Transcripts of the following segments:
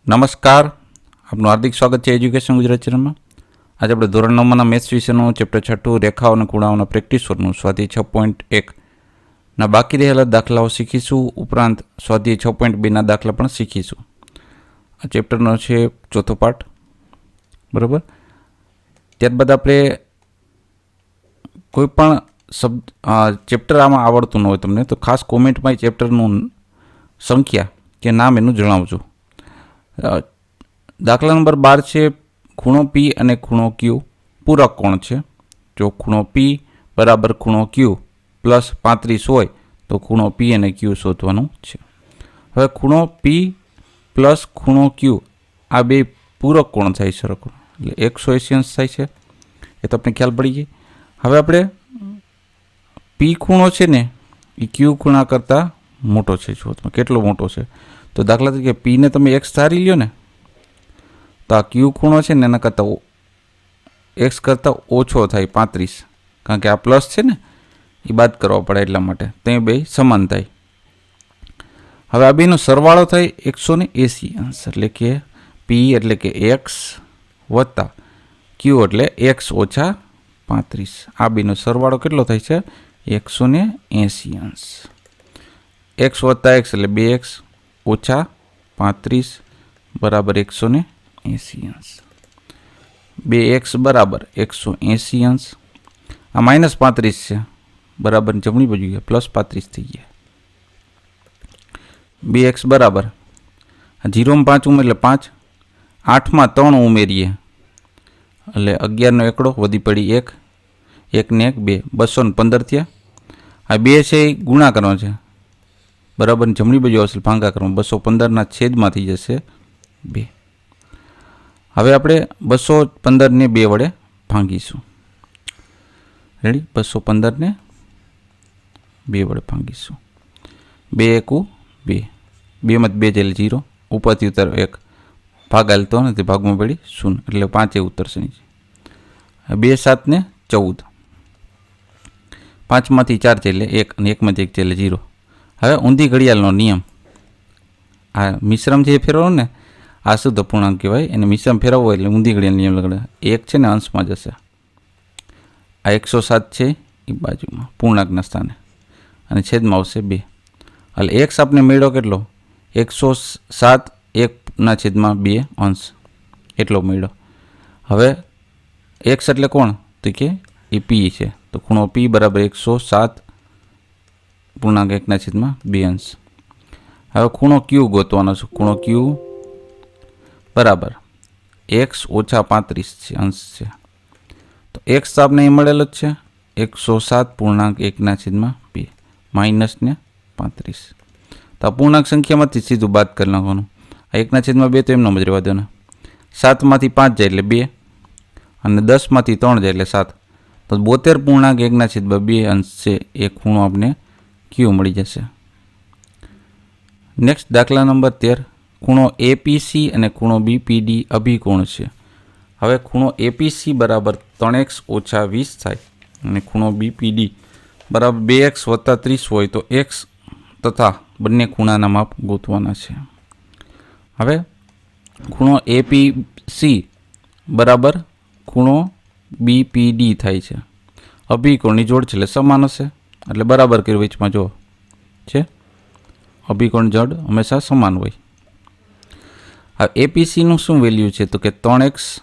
નમસ્કાર, આપનું હાર્દિક સ્વાગત છે એજ્યુકેશન ગુજરાત ચેનલમાં. આજે આપણે ધોરણ 9ના મેથ્સ વિષયનું ચેપ્ટર 6 રેખાઓ અને ખૂણાઓના પ્રેક્ટિસ વર્કનું સ્વાધ્યાય 6.1ના બાકી રહેલા દાખલાઓ શીખીશું. ઉપરાંત સ્વાધ્યાય 6.2ના દાખલા પણ શીખીશું. આ ચેપ્ટરનો છે ચોથો પાઠ, બરાબર. ત્યારબાદ આપણે કોઈ પણ ચેપ્ટર આમાં આવડતું ન હોય તમને તો ખાસ કોમેન્ટમાં ચેપ્ટરનું સંખ્યા કે નામ એનું જણાવજો. દાખલા નંબર 12 છે ખૂણો P અને ખૂણો Q પૂરક કોણ છે. જો ખૂણો P બરાબર ખૂણો Q પ્લસ 35 હોય તો ખૂણો P અને Q શોધવાનું છે. હવે ખૂણો P પ્લસ ખૂણો Q આ બે પૂરક કોણ થાય સરખો, એટલે 180 અંશ થાય છે, એ તો આપણે ખ્યાલ પડી ગઈ. હવે આપણે P ખૂણો છે ને એ Q ખૂણા કરતાં મોટો છે. જો તમે કેટલો મોટો છે તો દાખલા તરીકે Pને તમે x ધારી લ્યો ને તો આ Q ખૂણો છે ને એના કરતાં x કરતાં ઓછો થાય 35, કારણ કે આ પ્લસ છે ને એ બાદ કરવા પડે એટલા માટે, તે બે સમાન થાય. હવે આ બેનો સરવાળો થાય 180 અંશ, એટલે કે P એટલે કે x વત્તા Q એટલે x ઓછા 35. આ બેનો સરવાળો કેટલો થાય છે 180 અંશ. x વત્તા x એટલે 2x ઓછા 35 બરાબર 180 અંશ. 2x બરાબર 180 અંશ. આ માઇનસ 35 છે, બરાબર જમણી બાજુ ગયા પ્લસ 35 થઈ ગયા. 2x બરાબર 0 માં 5 ઉમેર એટલે 5, 8 માં 3 ઉમેરીએ એટલે 11 નો એકડો વધી પડી 1, 1 ને 1 2, 215 થયા. આ 2 છે એ ગુણાકારનો છે, બરાબર જમણી બાજુ આવશે ભાગાકારમાં 215ના છેદમાં થઈ જશે 2. હવે આપણે 215ને 2 વડે ભાંગીશું. રેડી, 215ને 2 વડે ભાંગીશું. 2 એકુ 2, 2 માં 2 એટલે 0, ઉપરથી ઉતર 1, ભાગાયેલ તો નથી, ભાગમાં પડી 0 એટલે 5 એ ઉતરશે નીચે. 2 7 ને 14, 5 માંથી 4 છે એટલે 1 અને 1 માંથી 1 છે એટલે 0. હવે ઊંધી ઘડિયાળનો નિયમ, આ મિશ્રમ જે ફેરવો ને આ શુદ્ધ અપૂર્ણાંક કહેવાય, એને મિશ્રમ ફેરવવો એટલે ઊંધી ઘડિયાળ નિયમ લગાડે. 1 છે ને અંશમાં જશે, આ 107 છે એ બાજુમાં પૂર્ણાંકના સ્થાને અને છેદમાં આવશે 2. એટલે x આપણે મેળવ્યો કેટલો 107 1ના છેદમાં 2 અંશ એટલો મેળવ્યો. હવે x એટલે કોણ તો કે એ P છે, તો ખૂણો P બરાબર 107 પૂર્ણાંક 1ના છેદમાં 2 અંશ. હવે ખૂણો Q ગોતવાનો છે. ખૂણો Q બરાબર x ઓછા 35 છે, અંશ છે. તો x તો આપણે એ મળેલો જ છે 107 પૂર્ણાંક 1ના છેદમાં 2 માઇનસ ને 35. તો આ પૂર્ણાંક સંખ્યામાંથી સીધું બાદ કરી નાખવાનું. આ 1ના છેદમાં 2 તો એમનો જ રહેવા દેવાના. 7 માંથી 5 જાય એટલે 2 અને 10 માંથી 3 જાય એટલે 7, તો 72 પૂર્ણાંક 1ના છેદમાં 2 અંશ છે એ ખૂણો આપણે Q મળી જશે. નેક્સ્ટ દાખલા નંબર 13, ખૂણો APC અને ખૂણો BPD અભિકોણ છે. હવે ખૂણો APC બરાબર 3x ઓછા 20 થાય અને ખૂણો BPD બરાબર 2x વત્તા 30 હોય તો x તથા બંને ખૂણાના માપ ગોતવાના છે. હવે ખૂણો APC બરાબર ખૂણો BPD થાય છે. અભિકોણની જોડ છે એટલે સમાન હશે, એટલે બરાબર કર્યું વચમાં જો છે, અભિકોણ જોડ હંમેશા સમાન હોય. હવે એપીસીનું શું વેલ્યુ છે તો કે 3x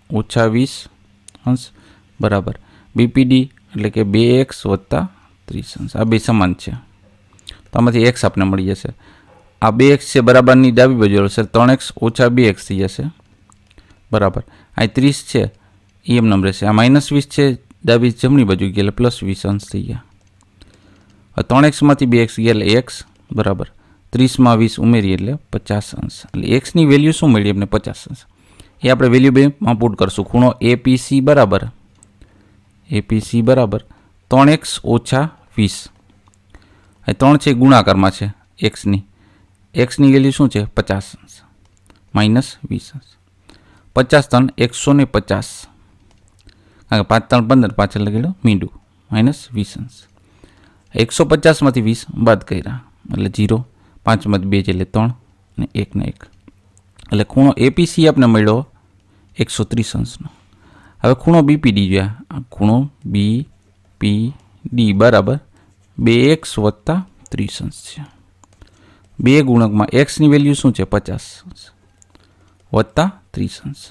ઓછા 20 અંશ બરાબર બીપીડી એટલે કે 2x વત્તા 30 અંશ. આ બે સમાન છે તો આમાંથી x આપણે મળી જશે. આ 2x છે બરાબરની ડાબી બાજુ હશે, 3x ઓછા 2x થઈ જશે બરાબર. આ 30 છે એ એમ નંબર રહેશે. આ -20 છે ડાબી જમણી બાજુ ગયા એટલે +20 અંશ થઈ ગયા. 3x માંથી 2x ગયા એટલે x બરાબર 30 માં 20 ઉમેરીએ એટલે 50 અંશ. એટલે xની વેલ્યુ શું મળી આપણે 50 અંશ. એ આપણે વેલ્યુ 2માં પુટ કરશું. ખૂણો APC બરાબર 3x ઓછા 20, એ 3 છે ગુણાકારમાં છે xની વેલ્યુ શું છે 50 અંશ માઇનસ 20 અંશ. 50 3 150, કારણ કે 5 3 15 પાછળ લખેલો મીંડું માઇનસ 20 અંશ. 150 માંથી 20 બાદ કર્યા એટલે 0, 5 માંથી 2 એટલે 3 અને 1 ને 1 એટલે ખૂણો એપીસી આપણે મળ્યો 130 અંશનો. હવે ખૂણો બીપીડી જોયા. આ ખૂણો બીપીડી બરાબર 2x વત્તા 30 અંશ છે. 2 ગુણકમાં એક્સની વેલ્યુ શું છે? 50 અંશ વત્તા 30 અંશ.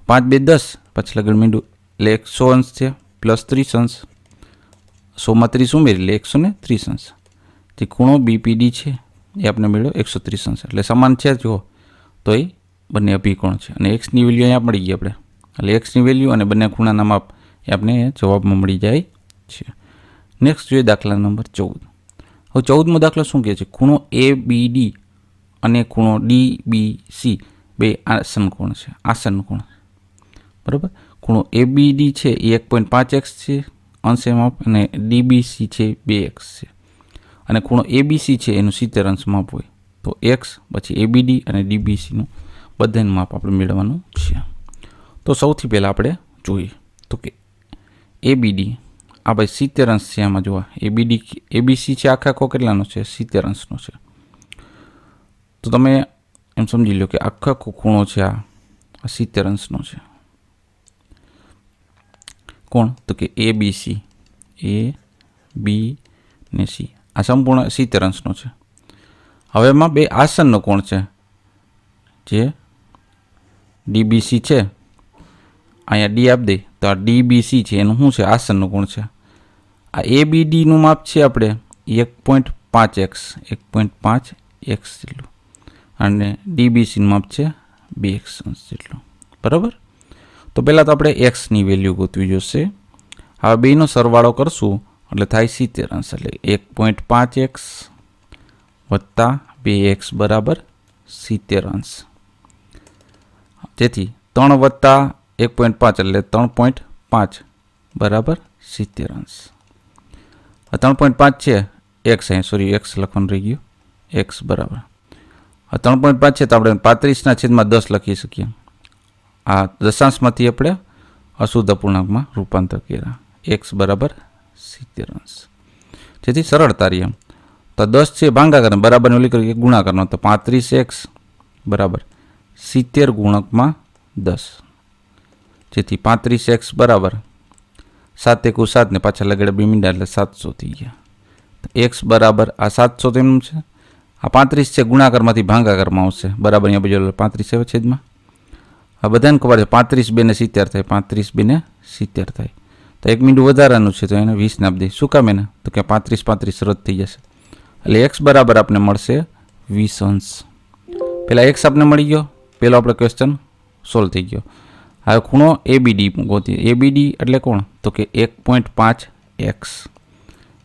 5 2 10 પછી લગન મીંડું એટલે 100 અંશ છે પ્લસ 30 અંશ. 100માં 30 ઉમેરી એટલે 130 અંશ. જે ખૂણો બીપીડી છે એ આપણે મેળવ્યો 130 અંશ. એટલે સમાન છે જો તો એ બંને અભિકોણ છે. અને એક્સની વેલ્યુ અહીંયા મળી ગઈ આપણે. એટલે એક્સની વેલ્યુ અને બંને ખૂણાના માપ એ આપણે જવાબમાં મળી જાય છે. નેક્સ્ટ જોઈએ દાખલા નંબર 14. હવે 14મો દાખલો શું કહે છે? ખૂણો એબીડી અને ખૂણો ડીબીસી બે આસન કોણ છે. આસન કોણ બરાબર. ખૂણો એબીડી છે એ 1.5x છે અંશે માપ અને ડીબીસી છે 2x છે. અને ખૂણો એબીસી છે એનું 70 અંશ માપ હોય તો x પછી એબીડી અને ડીબીસીનું બધાનું માપ આપણે મેળવવાનું છે. તો સૌથી પહેલાં આપણે જોઈએ તો કે એબીડી આ ભાઈ 70 અંશ છે. આમાં જોવા એબીસી છે આખો કેટલાનો છે? 70 અંશનો છે. તો તમે એમ સમજી લો કે આખો ખૂણો છે આ 70 અંશનો છે. કોણ? તો કે એબીસી એ બી ને સી આ સંપૂર્ણ 70 અંશનો છે. હવે એમાં બે આસનનો કોણ છે જે ડીબીસી છે. અહીંયા ડી આપી દે તો આ ડીબીસી છે એનું શું છે? આસનનો કોણ છે. આ એબીડીનું માપ છે આપણે 1.5x 1.5x જેટલું અને ડીબીસીનું માપ છે 2x અંશ જેટલું બરાબર. તો પહેલાં તો આપણે એક્સની વેલ્યુ ગોતવી જોશે. હવે બેનો સરવાળો કરશું એટલે થાય 70 અંશ. એટલે 1.5x વત્તા 2x બરાબર 70 અંશ. જેથી 3 વત્તા 1.5 એટલે 3.5 બરાબર 70 અંશ. 3.5 છે એક્સ અહીં સોરી એક્સ લખવાનું રહી ગયું. એક્સ બરાબર 3.5 છે તો આપણે 35/10 લખી શકીએ. આ દશાંશમાંથી આપણે અશુદ્ધ અપૂર્ણાંકમાં રૂપાંતર કર્યા. એક્સ બરાબર 70 અંશ. જેથી સરળતા રહી એમ તો 10 છે ભાગાકાર બરાબર ઓલી કરીએ ગુણાકારનો તો 35x બરાબર 70 ગુણકમાં 10. જેથી 35x બરાબર 7 × 7 ને પાછા લગાડે 2 મીંડા એટલે 700 થઈ ગયા. એક્સ બરાબર આ 700 તેમનું છે. આ 35 છે ગુણાકારમાંથી ભાગાકારમાં આવશે બરાબર અહીંયા બીજો 35 છે છેદમાં. આ બધાને ખબર છે 35 2 ને 70 થાય 35 2 ને 70 થાય. તો 1 મીંડું વધારાનું છે તો એને 20 ને આપી દઈએ. શું કામ એને? તો કે 35 રદ થઈ જશે. એટલે એક્સ બરાબર આપણે મળશે 20 અંશ. પહેલાં એક્સ આપણે મળી ગયો. પહેલો આપણે ક્વેશ્ચન સોલ્વ થઈ ગયો. હવે ખૂણો એબીડી ગોતીએ. એબીડી એટલે કોણ? તો કે 1.5x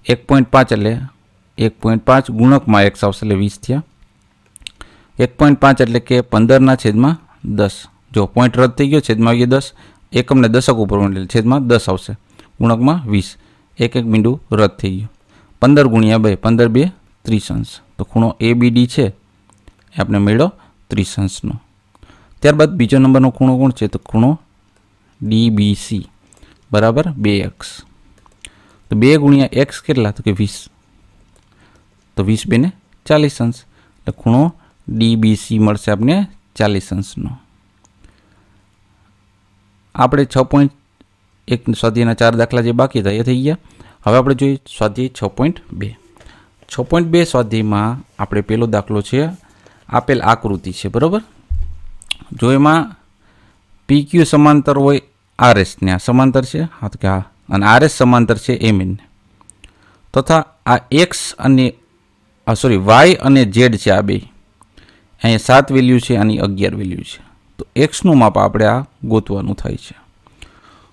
1.5 એટલે 1.5 ગુણકમાં x આવશે એટલે 20 થયા. 1.5 એટલે કે 15/10. જો પોઈન્ટ રદ થઈ ગયો છેદમાં આવી ગયો 10. એકમને દશક ઉપર એટલે છેદમાં 10 આવશે ગુણકમાં 20. એક મીંડું રદ થઈ ગયું. 15 × 2 15 2 30 અંશ. તો ખૂણો એબીડી છે એ આપણે મેળવ્યો 30 અંશનો. ત્યારબાદ બીજો નંબરનો ખૂણો કોણ છે? તો ખૂણો ડીબીસી બરાબર 2x. તો 2 × x કેટલા? તો કે 20. તો 20 2 ને 40 અંશ. એટલે ખૂણો ડીબીસી મળશે આપણે 40 અંશનો. આપણે 6.1 સ્વાધ્યાયના 4 દાખલા જે બાકી હતા એ થઈ ગયા. હવે આપણે જોઈએ સ્વાધ્યાય 6.2. 6.2 સ્વાધ્યાયમાં આપણે પહેલો દાખલો છે આપેલ આકૃતિ છે બરાબર. જો એમાં PQ સમાંતર હોય RSને, આ સમાંતર છે હા તો કે હા, અને RS સમાંતર છે MN તથા આ X અને Y અને Z છે આ બે. અહીંયા 7 વેલ્યુ છે આની 11 વેલ્યુ છે. તો એક્સનું માપ આપણે આ ગોતવાનું થાય છે.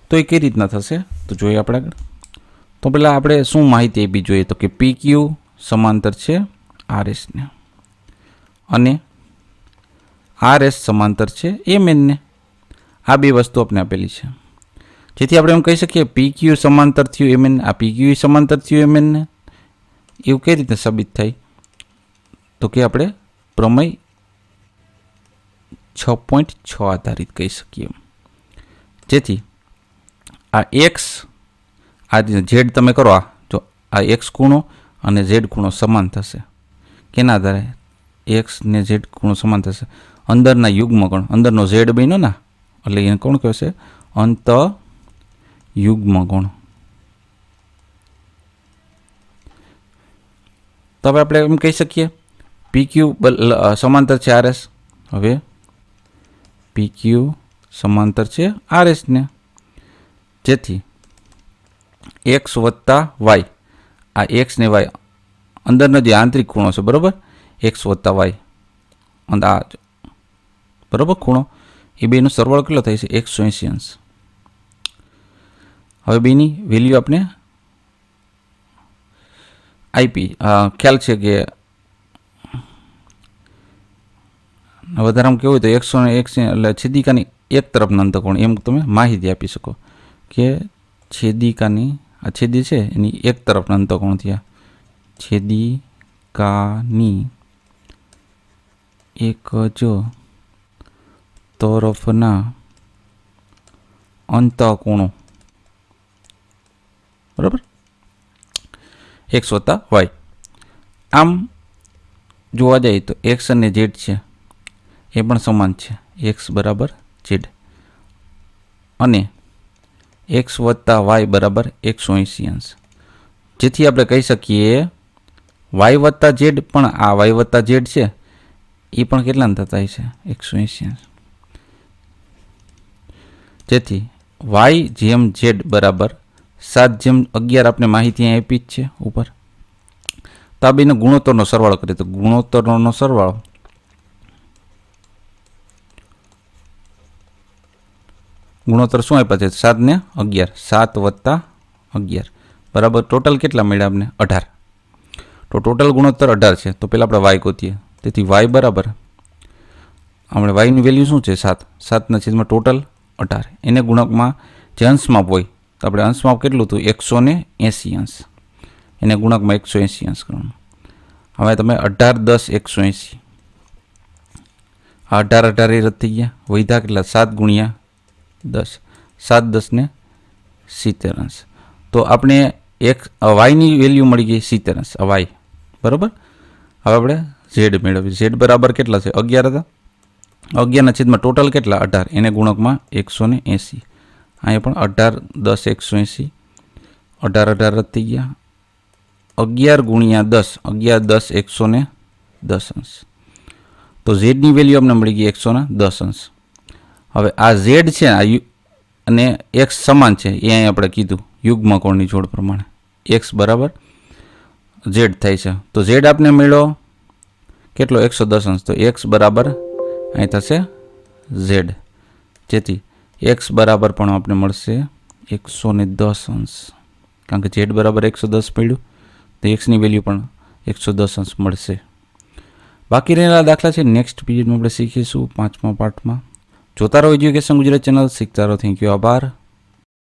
તો એ કઈ રીતના થશે તો જોઈએ આપણે આગળ. તો પહેલાં આપણે શું માહિતી આપી જોઈએ તો કે PQ સમાંતર છે RSને અને RS સમાંતર છે MNને. આ બે વસ્તુ આપણે આપેલી છે. જેથી આપણે એમ કહી શકીએ PQ સમાંતર થયું MN, આ PQ સમાંતર થયું MNને. એવું કઈ રીતે સાબિત થાય તો કે આપણે પ્રમેય 6.6 આધારિત કહી શકીએ. જેથી આ x આ z તમે કરો આ જો આ x ખૂણો અને z ખૂણો સમાન થશે. કેના આધારે? x ને z ખૂણો સમાન થશે અંદરના યુગ્મગણ, અંદરનો ઝેડ બન્યો ને એટલે એને કોણ કહેશે? અંત યુગ્મગણ. તો હવે આપણે એમ કહી શકીએ PQ સમાંતર છે RS. હવે PQ સમાંતર છે RS ને, જેથી x વત્તા y, આ x ને y અંદરનો જે આંતરિક ખૂણો છે બરાબર, x વત્તા y આ બરાબર ખૂણો, એ બેનો સરવાળો કેટલો થાય છે? 180 અંશ. હવે બેની વેલ્યુ આપણે આઈપી ખ્યાલ છે કે વધારામાં કેવું હોય તો 180 એટલે છેદિકાની એક તરફના અંતકોણ, એમ તમે માહિતી આપી શકો કે છેદિકાની આ છેદી છે એની એક તરફના અંતકોણ થયા, છેદિકાની એક જ તરફના અંતકોણો બરાબર, x વત્તા y. આમ જોવા જાય તો x અને z છે એ પણ સમાન છે, x બરાબર z, અને x વત્તા y બરાબર 180 અંશ. જેથી આપણે કહી શકીએ y વત્તા z પણ આ y વત્તા z છે એ પણ કેટલા થતા છે? 180 અંશ. જેથી y જેમ z બરાબર 7/11 આપણે માહિતી અહીં આપી જ છે ઉપર. તો આ બેનો ગુણોત્તરનો સરવાળો કરીએ તો ગુણોત્તરનો સરવાળો ગુણોત્તર શું આપ્યા છે? 7 ને 11, 7 વત્તા 11 બરાબર ટોટલ કેટલા મળ્યા આપણે? 18. તો ટોટલ ગુણોત્તર 18 છે. તો પહેલાં આપણે y ગોતીએ. તેથી y બરાબર આપણે yની વેલ્યુ શું છે? 7. 7 છેદમાં ટોટલ 18. એને ગુણકમાં જે અંશમાપ હોય તો આપણે અંશમાપ કેટલું હતું? 180 અંશ. એને ગુણકમાં 180 અંશ કરવાનું. હવે તમે 18 10 180, આ 18 18 એ રદ થઈ ગયા, વધ્યા કેટલા? 7 ગુણ્યા 10, 7 10 ને 70 અંશ. તો આપણે વાયની વેલ્યુ મળી ગઈ 70 અંશ, વાય બરાબર. હવે આપણે ઝેડ મેળવીએ. ઝેડ બરાબર કેટલા છે? 11 હતા. 11 છેદમાં ટોટલ કેટલા? 18. એને ગુણકમાં 180. અહીંયા પણ 18 10 180, 18 18 રદ થઈ ગયા. 11 ગુણ્યા 10, 11 10 110 અંશ. તો ઝેડની વેલ્યુ અમને મળી ગઈ 110 અંશ. હવે આ ઝેડ છે અને એક્સ સમાન છે એ અહીં આપણે કીધું યુગ્મકોણની જોડ પ્રમાણે, એક્સ બરાબર ઝેડ થાય છે. તો ઝેડ આપને મળ્યો કેટલો? 110 અંશ. તો એક્સ બરાબર અહીં થશે ઝેડ, જેથી એક્સ બરાબર પણ આપણે મળશે 110 અંશ, કારણ કે ઝેડ બરાબર 110 મળ્યું તો એક્સની વેલ્યુ પણ 110 અંશ મળશે. બાકી રહેલા દાખલા છે નેક્સ્ટ પીરિયડમાં આપણે શીખીશું 5મા પાઠમાં. જોતા રહો એજ્યુકેશન ગુજરાત ચેનલ, શીખતા રહો. થેન્ક યુ, આભાર.